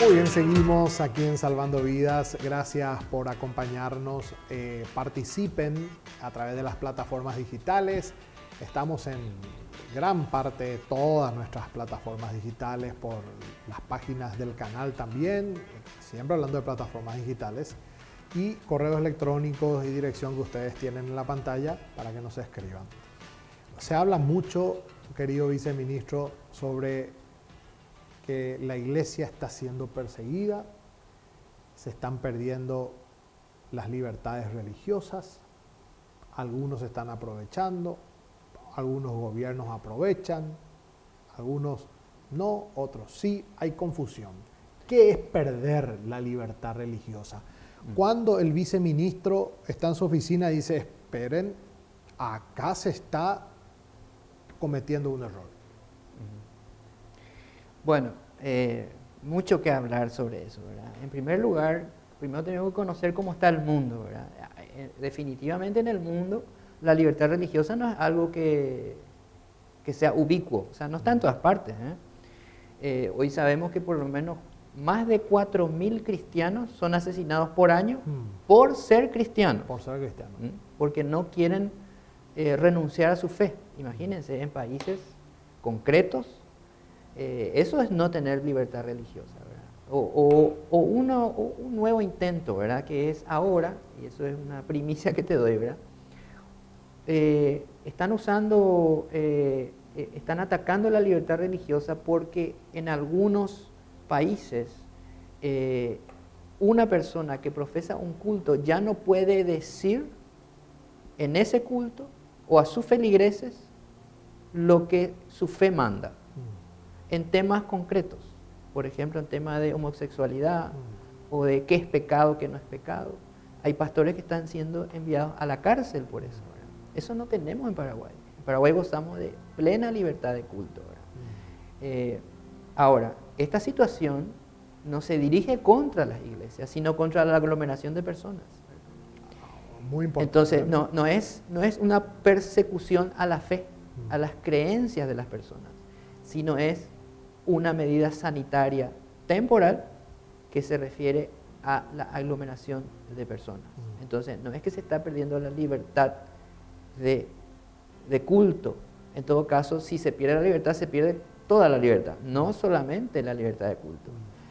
Muy bien, seguimos aquí en Salvando Vidas. Gracias por acompañarnos. Participen a través de las plataformas digitales. Estamos en gran parte de todas nuestras plataformas digitales, por las páginas del canal también, siempre hablando de plataformas digitales, y correos electrónicos y dirección que ustedes tienen en la pantalla para que nos escriban. Se habla mucho, querido viceministro, sobre que la iglesia está siendo perseguida, se están perdiendo las libertades religiosas, algunos están aprovechando, algunos gobiernos aprovechan, algunos no, otros sí, hay confusión. ¿Qué es perder la libertad religiosa? Cuando el viceministro está en su oficina y dice, esperen, acá se está cometiendo un error. Bueno, mucho que hablar sobre eso, ¿verdad? En primer lugar, primero tenemos que conocer cómo está el mundo, ¿verdad? Definitivamente en el mundo la libertad religiosa no es algo que sea ubicuo, o sea, no está en todas partes, ¿eh? Hoy sabemos que por lo menos más de 4.000 cristianos son asesinados por año por ser cristianos. Por ser cristianos. Porque no quieren renunciar a su fe. Imagínense, en países concretos, eso es no tener libertad religiosa, ¿verdad? O un nuevo intento, ¿verdad? Que es ahora, y eso es una primicia que te doy, ¿verdad? Están atacando la libertad religiosa porque en algunos países una persona que profesa un culto ya no puede decir en ese culto o a sus feligreses lo que su fe manda en temas concretos, por ejemplo en temas de homosexualidad o de qué es pecado, qué no es pecado. Hay pastores que están siendo enviados a la cárcel por eso, ¿verdad? Eso no tenemos en Paraguay. En Paraguay gozamos de plena libertad de culto, ¿verdad? Ahora, esta situación no se dirige contra las iglesias, sino contra la aglomeración de personas. Muy importante. Entonces, no es una persecución a la fe, a las creencias de las personas, sino es una medida sanitaria temporal que se refiere a la aglomeración de personas. Entonces, no es que se está perdiendo la libertad de culto. En todo caso, si se pierde la libertad, se pierde toda la libertad, no solamente la libertad de culto.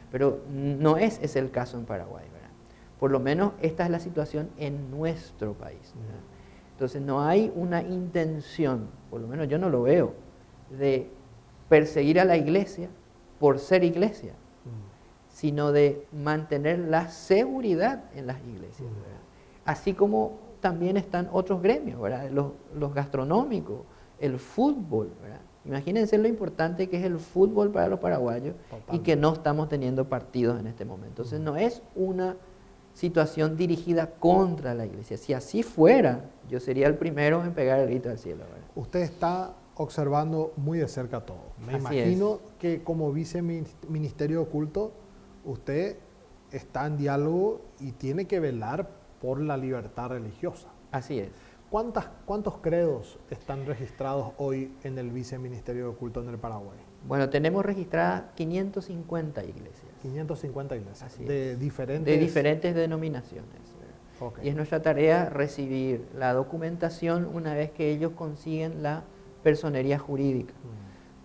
Pero no es ese el caso en Paraguay, ¿verdad? Por lo menos esta es la situación en nuestro país, ¿verdad? Entonces no hay una intención, por lo menos yo no lo veo, de perseguir a la iglesia por ser iglesia, sino de mantener la seguridad en las iglesias, ¿verdad? Así como también están otros gremios, ¿verdad? Los gastronómicos, el fútbol, ¿verdad? Imagínense lo importante que es el fútbol para los paraguayos. Totalmente. Y que no estamos teniendo partidos en este momento. Entonces no es una situación dirigida contra la iglesia. Si así fuera, yo sería el primero en pegar el grito al cielo, ¿verdad? Usted está observando muy de cerca todo. Me imagino que como viceministerio de culto, usted está en diálogo y tiene que velar por la libertad religiosa. Así es. ¿Cuántos credos están registrados hoy en el viceministerio de culto en el Paraguay? Bueno, tenemos registradas 550 iglesias. 550 iglesias. Así de es. diferentes... De diferentes denominaciones. Okay. Y es nuestra tarea recibir la documentación una vez que ellos consiguen la personería jurídica.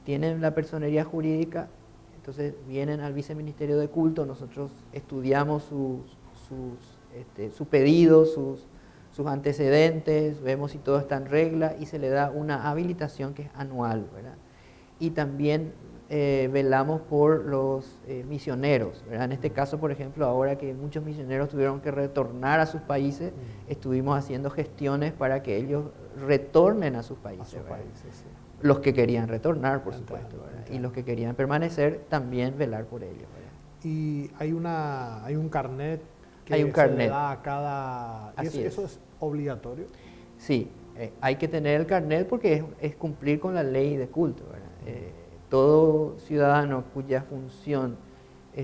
Tienen la personería jurídica, entonces vienen al viceministerio de culto, nosotros estudiamos su pedido, sus antecedentes, vemos si todo está en regla y se le da una habilitación que es anual, ¿verdad? Y también velamos por los misioneros, ¿verdad? En este caso, por ejemplo, ahora que muchos misioneros tuvieron que retornar a sus países, estuvimos haciendo gestiones para que ellos retornen a sus países, sí. Los que querían retornar, por supuesto, ¿verdad? Y los que querían permanecer, también velar por ellos, ¿verdad? Y hay un carnet que hay un carnet. Se le da a cada... ¿Eso es obligatorio? Sí, hay que tener el carnet porque es cumplir con la ley de culto, ¿verdad? Todo ciudadano cuya función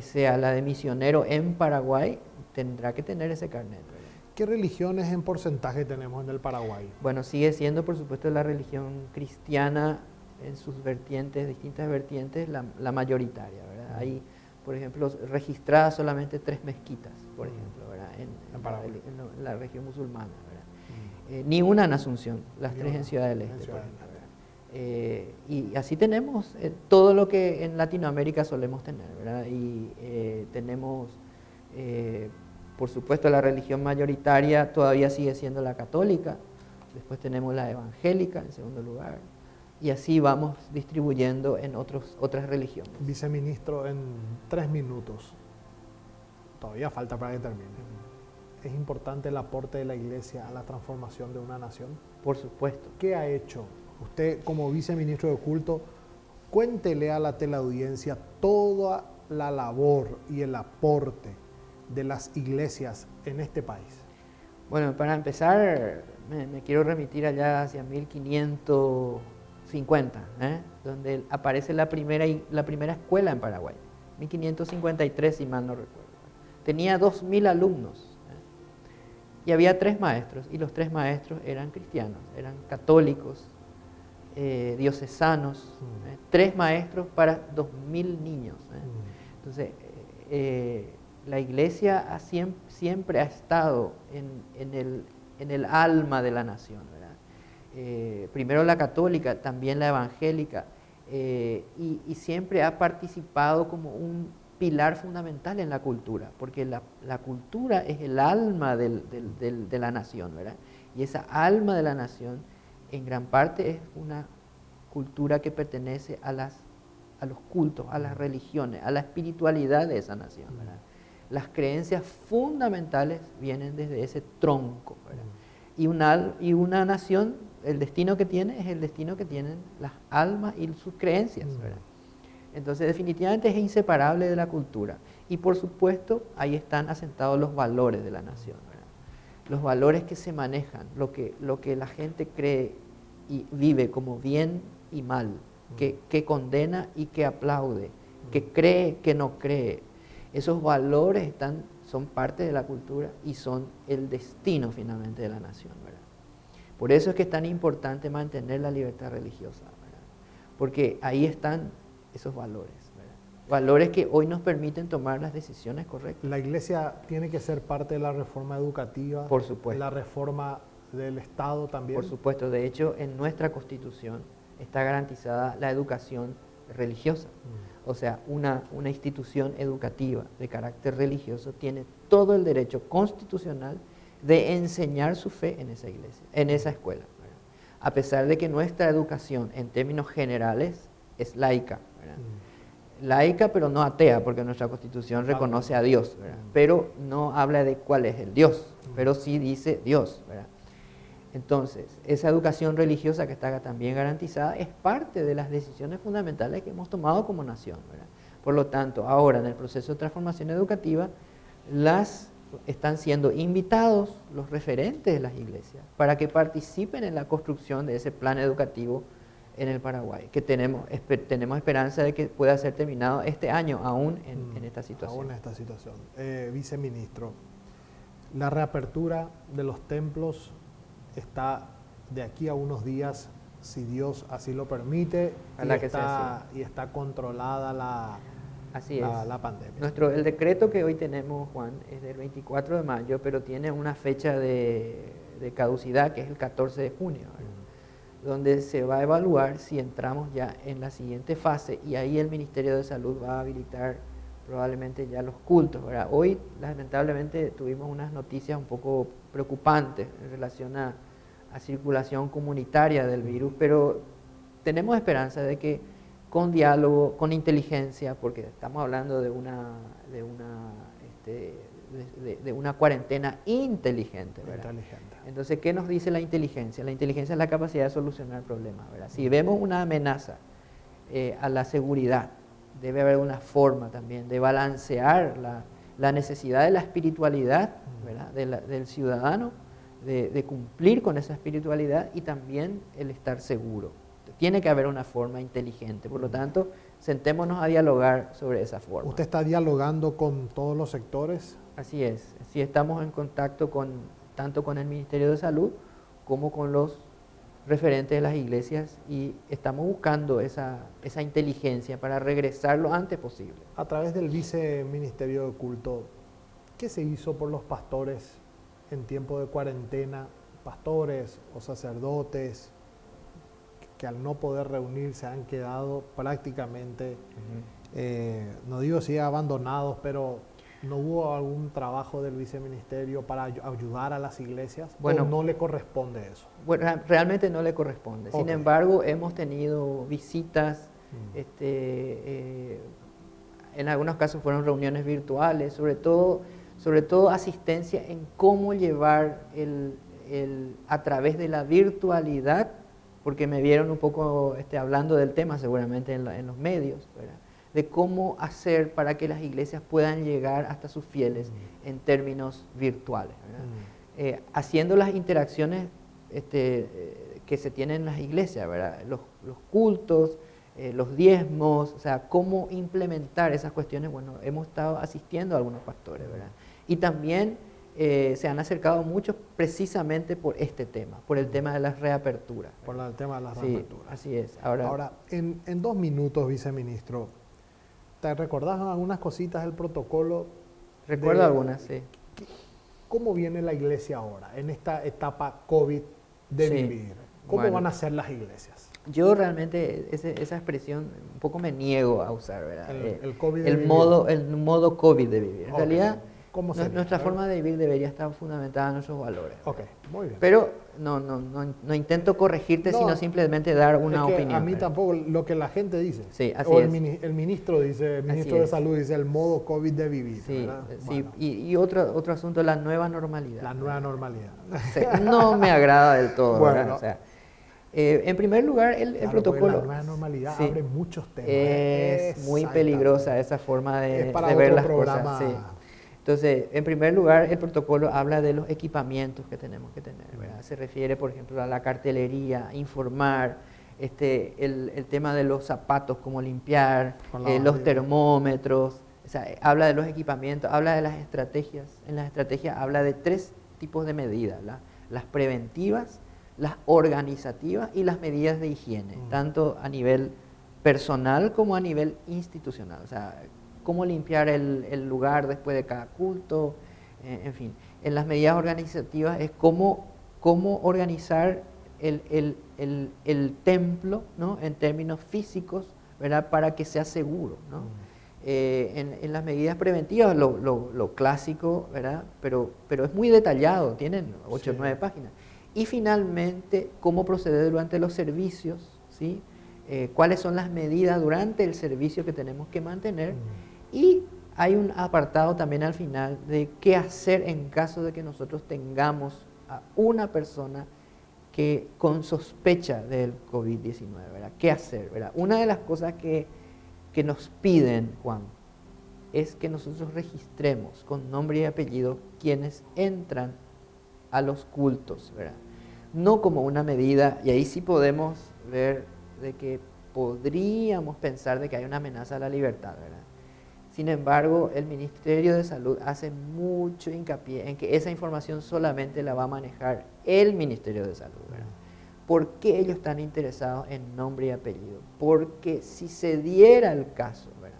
sea la de misionero en Paraguay tendrá que tener ese carnet, ¿verdad? ¿Qué religiones en porcentaje tenemos en el Paraguay? Bueno, sigue siendo por supuesto la religión cristiana en sus vertientes, distintas vertientes, la mayoritaria, ¿verdad? Hay por ejemplo, registradas solamente 3 mezquitas, por ejemplo, ¿verdad? En la región musulmana, ¿verdad? Ni una en Asunción, las 3 en Ciudad del Este, por ejemplo, ¿verdad? Y así tenemos todo lo que en Latinoamérica solemos tener, ¿verdad? Y tenemos, por supuesto, la religión mayoritaria todavía sigue siendo la católica, después tenemos la evangélica en segundo lugar, y así vamos distribuyendo en otras religiones. Viceministro, en 3 minutos, todavía falta para que termine. ¿Es importante el aporte de la Iglesia a la transformación de una nación? Por supuesto. ¿Qué ha hecho usted como viceministro de culto? Cuéntele a la teleaudiencia toda la labor y el aporte de las iglesias en este país. Bueno, para empezar, me quiero remitir allá hacia 1550, donde aparece la primera escuela en Paraguay, 1553 si mal no recuerdo. Tenía 2000 alumnos y había 3 maestros, y los 3 maestros eran cristianos, eran católicos, diocesanos, 3 maestros para 2000 niños. Entonces, la iglesia siempre ha estado en el alma de la nación, ¿verdad? Primero la católica, también la evangélica, y siempre ha participado como un pilar fundamental en la cultura, porque la cultura es el alma de la nación, ¿verdad? Y esa alma de la nación en gran parte es una cultura que pertenece a los cultos, a las religiones, a la espiritualidad de esa nación, ¿verdad? Las creencias fundamentales vienen desde ese tronco, ¿verdad? Y una nación, el destino que tiene es el destino que tienen las almas y sus creencias, ¿verdad? Entonces, definitivamente es inseparable de la cultura. Y por supuesto, ahí están asentados los valores de la nación, ¿verdad? Los valores que se manejan, lo que la gente cree y vive como bien y mal, que condena y que aplaude, que cree, que no cree. Esos valores son parte de la cultura y son el destino finalmente de la nación, ¿verdad? Por eso es que es tan importante mantener la libertad religiosa, ¿verdad? Porque ahí están esos valores, ¿verdad? Valores que hoy nos permiten tomar las decisiones correctas. La Iglesia tiene que ser parte de la reforma educativa. Por supuesto. La reforma del Estado también. Por supuesto. De hecho, en nuestra Constitución está garantizada la educación religiosa. O sea, una institución educativa de carácter religioso tiene todo el derecho constitucional de enseñar su fe en esa iglesia, en esa escuela, ¿verdad? A pesar de que nuestra educación en términos generales es laica, ¿verdad? Laica pero no atea, porque nuestra Constitución reconoce a Dios, ¿verdad? Pero no habla de cuál es el Dios, pero sí dice Dios, ¿verdad? Entonces, esa educación religiosa que está también garantizada es parte de las decisiones fundamentales que hemos tomado como nación, ¿verdad? Por lo tanto, ahora en el proceso de transformación educativa, están siendo invitados los referentes de las iglesias para que participen en la construcción de ese plan educativo en el Paraguay, que tenemos esperanza de que pueda ser terminado este año aún en esta situación. Aún en esta situación. Viceministro, la reapertura de los templos está de aquí a unos días, si Dios así lo permite, y está controlada la pandemia. El decreto que hoy tenemos, Juan, es del 24 de mayo, pero tiene una fecha de caducidad que es el 14 de junio, donde se va a evaluar si entramos ya en la siguiente fase, y ahí el Ministerio de Salud va a habilitar probablemente ya los cultos, ¿verdad? Hoy, lamentablemente, tuvimos unas noticias un poco preocupantes en relación a circulación comunitaria del virus, pero tenemos esperanza de que con diálogo, con inteligencia, porque estamos hablando de una cuarentena inteligente, ¿verdad? Entonces, ¿qué nos dice la inteligencia? La inteligencia es la capacidad de solucionar problemas, ¿verdad? Si vemos una amenaza a la seguridad, debe haber una forma también de balancear la necesidad de la espiritualidad, ¿verdad? Del ciudadano, de cumplir con esa espiritualidad, y también el estar seguro. Tiene que haber una forma inteligente, por lo tanto, sentémonos a dialogar sobre esa forma. ¿Usted está dialogando con todos los sectores? Así es, sí, estamos en contacto tanto con el Ministerio de Salud como con los referentes de las iglesias y estamos buscando esa inteligencia para regresar lo antes posible. A través del viceministerio de culto, ¿qué se hizo por los pastores en tiempo de cuarentena? Pastores o sacerdotes que al no poder reunirse han quedado prácticamente, no digo si abandonados, pero ¿no hubo algún trabajo del viceministerio para ayudar a las iglesias? Bueno, ¿O no le corresponde eso? Bueno, realmente no le corresponde. Sin embargo, hemos tenido visitas, en algunos casos fueron reuniones virtuales, sobre todo asistencia en cómo llevar a través de la virtualidad, porque me vieron un poco hablando del tema seguramente en los medios, ¿verdad?, de cómo hacer para que las iglesias puedan llegar hasta sus fieles en términos virtuales, ¿verdad? Haciendo las interacciones que se tienen en las iglesias, ¿verdad? Los cultos, los diezmos, o sea, cómo implementar esas cuestiones. Bueno, hemos estado asistiendo a algunos pastores, ¿verdad? Y también se han acercado muchos precisamente por este tema, por el tema de las reaperturas. Por el tema de las Sí, reaperturas. así es. Ahora, en 2 minutos, viceministro, ¿te recordás algunas cositas del protocolo? Recuerdo algunas, sí. ¿Cómo viene la iglesia ahora, en esta etapa COVID de vivir? ¿Cómo van a ser las iglesias? Yo realmente esa expresión un poco me niego a usar, ¿verdad? El COVID de el vivir. modo COVID de vivir. En realidad, ¿Cómo sería? nuestra forma de vivir debería estar fundamentada en nuestros valores. Ok, muy bien. Pero no intento corregirte, sino simplemente dar una opinión. A mí tampoco, lo que la gente dice. Sí, así o es. El ministro dice, el ministro de Salud dice el modo COVID de vivir. Sí, ¿verdad? sí. Bueno, y otro asunto, la nueva normalidad. la nueva normalidad. Sí, no me agrada del todo, Bueno, ¿verdad? O sea, en primer lugar, el protocolo... La nueva normalidad sí, abre muchos temas. es muy peligrosa esa forma de ver las cosas. Sí. Entonces, en primer lugar, el protocolo habla de los equipamientos que tenemos que tener, ¿verdad? Se refiere, por ejemplo, a la cartelería, informar, el tema de los zapatos, cómo limpiar, los termómetros, o sea, habla de los equipamientos, habla de las estrategias. En las estrategias habla de 3 tipos de medidas, las preventivas, las organizativas y las medidas de higiene, tanto a nivel personal como a nivel institucional. O sea, cómo limpiar el lugar después de cada culto, en fin. En las medidas organizativas es cómo organizar el templo, ¿no?, en términos físicos, ¿verdad?, para que sea seguro, ¿no? En las medidas preventivas, lo clásico, ¿verdad?, pero es muy detallado, tienen 8 o 9 páginas. Y finalmente, cómo proceder durante los servicios, ¿sí? Cuáles son las medidas durante el servicio que tenemos que mantener. Y hay un apartado también al final de qué hacer en caso de que nosotros tengamos a una persona que con sospecha del COVID-19, ¿verdad? ¿Qué hacer, verdad? Una de las cosas que nos piden, Juan, es que nosotros registremos con nombre y apellido quienes entran a los cultos, ¿verdad? No como una medida, y ahí sí podemos ver de que podríamos pensar de que hay una amenaza a la libertad, ¿verdad? Sin embargo, el Ministerio de Salud hace mucho hincapié en que esa información solamente la va a manejar el Ministerio de Salud, ¿verdad? ¿Por qué ellos están interesados en nombre y apellido? Porque si se diera el caso, ¿verdad?,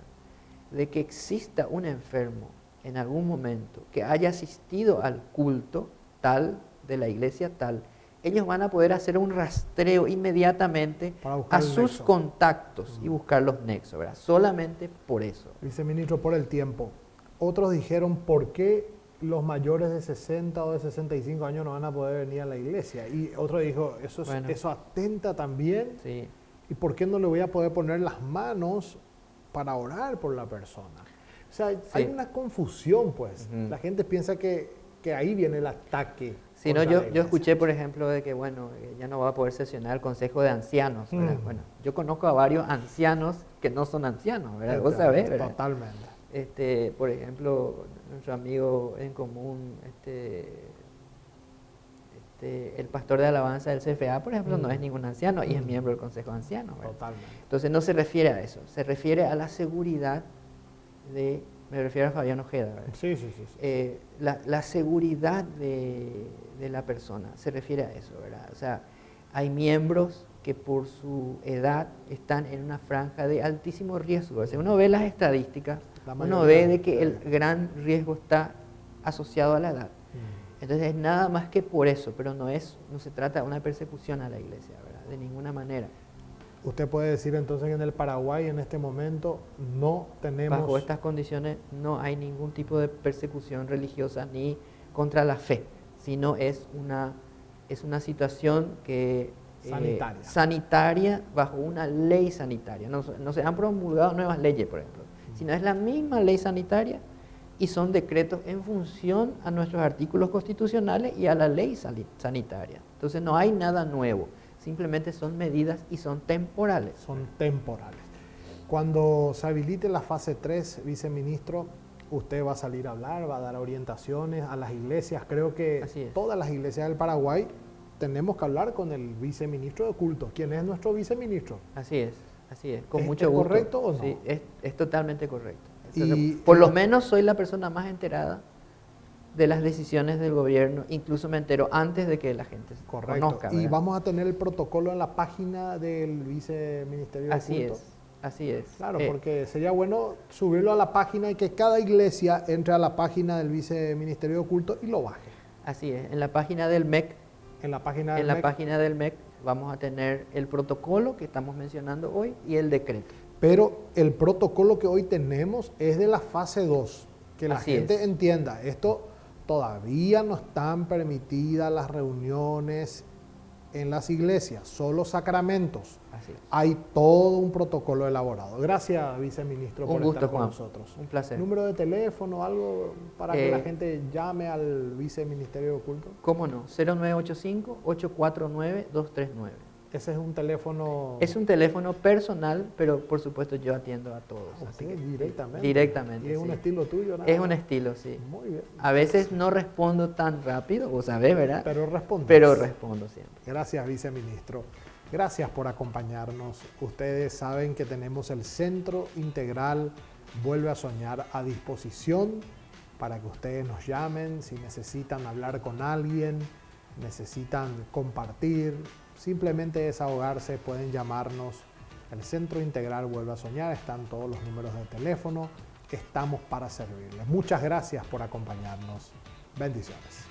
de que exista un enfermo en algún momento que haya asistido al culto tal, de la iglesia tal, ellos van a poder hacer un rastreo inmediatamente a sus contactos y buscar los nexos, ¿verdad? Solamente por eso. Viceministro, por el tiempo. Otros dijeron, ¿por qué los mayores de 60 o de 65 años no van a poder venir a la iglesia? Y otro dijo, eso atenta también. Sí. ¿Y por qué no le voy a poder poner las manos para orar por la persona? O sea, hay una confusión, pues. La gente piensa que ahí viene el ataque. Sí, no, yo escuché, por ejemplo, de que, bueno, ya no va a poder sesionar el Consejo de Ancianos, ¿verdad? Bueno, yo conozco a varios ancianos que no son ancianos, ¿verdad? Vos sabés, ¿verdad? Totalmente. Por ejemplo, nuestro amigo en común, el pastor de alabanza del CFA, por ejemplo, no es ningún anciano y es miembro del Consejo de Ancianos, ¿verdad? Totalmente. Entonces no se refiere a eso, se refiere a la seguridad me refiero a Fabián Ojeda, ¿verdad? Sí. La seguridad de la persona, se refiere a eso, ¿verdad? O sea, hay miembros que por su edad están en una franja de altísimo riesgo. O sea, uno ve las estadísticas, uno ve de que el gran riesgo está asociado a la edad. Entonces es nada más que por eso, pero no se trata de una persecución a la iglesia, ¿verdad? De ninguna manera. Usted puede decir entonces que en el Paraguay en este momento no tenemos... Bajo estas condiciones no hay ningún tipo de persecución religiosa ni contra la fe, sino es una situación que... sanitaria bajo una ley sanitaria. No se han promulgado nuevas leyes, por ejemplo, sino es la misma ley sanitaria y son decretos en función a nuestros artículos constitucionales y a la ley sanitaria. Entonces no hay nada nuevo, simplemente son medidas y son temporales. Son temporales. Cuando se habilite la fase 3, viceministro, usted va a salir a hablar, va a dar orientaciones a las iglesias. Creo que todas las iglesias del Paraguay tenemos que hablar con el viceministro de culto. ¿Quién es nuestro viceministro? Así es, con mucho gusto. ¿Es correcto o no? Sí, es totalmente correcto. Por lo menos soy la persona más enterada de las decisiones del gobierno, incluso me entero antes de que la gente conozca. Y vamos a tener el protocolo en la página del viceministerio de culto. Así es. Claro, porque sería bueno subirlo a la página y que cada iglesia entre a la página del viceministerio de culto y lo baje. Así es, en la página del MEC. En la página del MEC vamos a tener el protocolo que estamos mencionando hoy y el decreto. Pero el protocolo que hoy tenemos es de la fase 2, que la gente entienda. Esto todavía no están permitidas las reuniones en las iglesias, solo sacramentos. Así es. Hay todo un protocolo elaborado. Gracias, viceministro, por estar con Juan. nosotros. Un placer. ¿Número de teléfono, algo para que la gente llame al viceministerio de culto? ¿Cómo no? 0985-849-239. Ese es un teléfono... Es un teléfono personal, pero por supuesto yo atiendo a todos. Así que directamente. Directamente. ¿Y es un estilo tuyo? Es un estilo, sí. Muy bien. A veces no respondo tan rápido, vos sabés, ¿verdad? Pero respondo. Pero respondo siempre. Gracias, viceministro. Gracias por acompañarnos. Ustedes saben que tenemos el Centro Integral Vuelve a Soñar a disposición para que ustedes nos llamen si necesitan hablar con alguien, necesitan compartir, simplemente desahogarse, pueden llamarnos. El Centro Integral Vuelve a Soñar, están todos los números de teléfono, estamos para servirles. Muchas gracias por acompañarnos. Bendiciones.